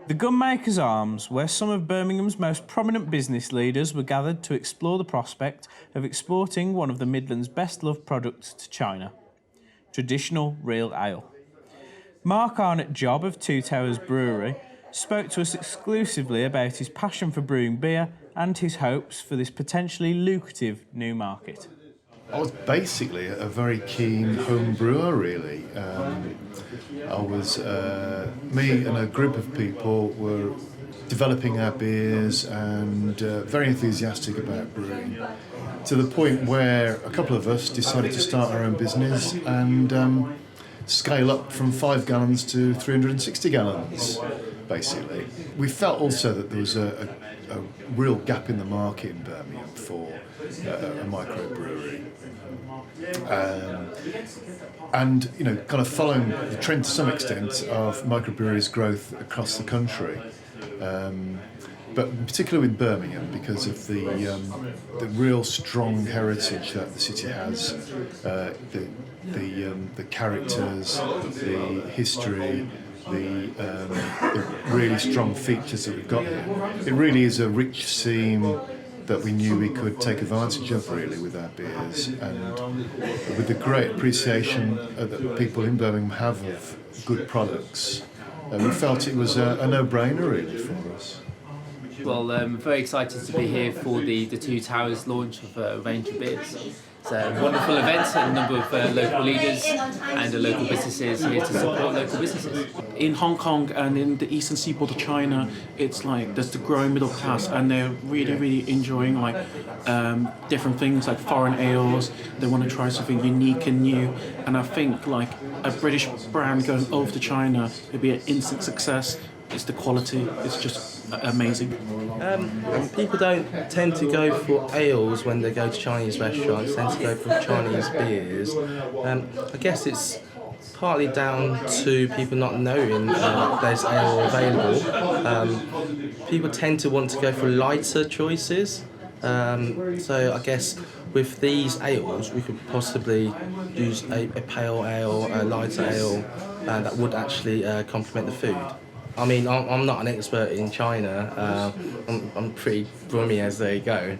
The Gunmakers Arms, where some of Birmingham's most prominent business leaders were gathered to explore the prospect of exporting one of the Midlands' best-loved products to China: traditional real ale. Mark Arnott Job of Two Towers Brewery spoke to us exclusively about his passion for brewing beer and his hopes for this potentially lucrative new market. I was basically a very keen home brewer, really. Me and a group of people were developing our beers and very enthusiastic about brewing, to the point where a couple of us decided to start our own business and scale up from 5 gallons to 360 gallons, basically. We felt also that there was a real gap in the market in Birmingham for a micro-brewery. And kind of following the trend to some extent of microbreweries' growth across the country, but particularly with Birmingham because of the real strong heritage that the city has, the characters, the history, the really strong features that we've got here. It really is a rich scene that we knew we could take advantage of, really, with our beers, and with the great appreciation that people in Birmingham have of good products. We felt it was a no-brainer, really, for us. Well, very excited to be here for the Two Towers launch of a range of beers. It's a wonderful event, a number of local leaders and local businesses here to support local businesses. In Hong Kong and in the eastern seaboard of China, it's like there's the growing middle class, and they're really enjoying different things like foreign ales. They want to try something unique and new, and I think like a British brand going over to China would be an instant success. It's the quality, it's just amazing. People don't tend to go for ales when they go to Chinese restaurants, they tend to go for Chinese beers. I guess it's partly down to people not knowing there's ale available. People tend to want to go for lighter choices. So I guess with these ales we could possibly use a pale ale, a lighter ale that would actually complement the food. I mean, I'm not an expert in China. I'm pretty brummy as they go,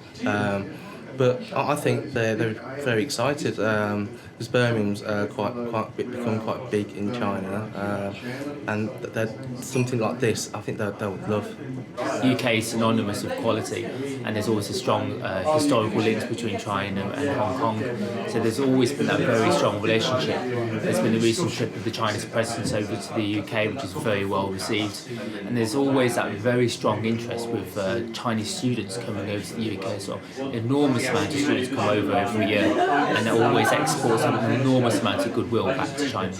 but I think they're very excited. Because Birmingham's become quite big in China, and something like this, I think they would love. UK is synonymous with quality, and there's always a strong historical links between China and Hong Kong. So there's always been that very strong relationship. There's been a recent trip of the Chinese president over to the UK, which is very well received, and there's always that very strong interest with Chinese students coming over to the UK as well. Enormous amount of students come over every year, and they're always exporting an enormous amount of goodwill back to China.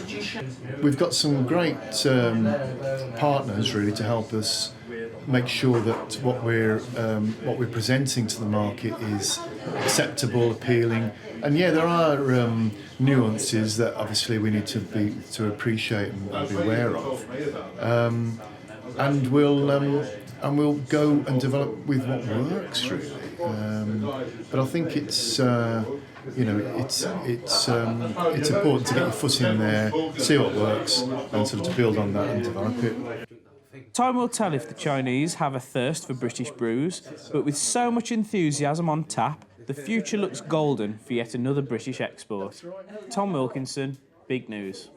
We've got some great partners, really, to help us make sure that what we're presenting to the market is acceptable, appealing, and there are nuances that obviously we need to appreciate and be aware of, and we'll go and develop with what works, really. But I think it's important to get your foot in there, see what works, and sort of to build on that and develop it. Time will tell if the Chinese have a thirst for British brews, but with so much enthusiasm on tap, the future looks golden for yet another British export. Tom Wilkinson, Big News.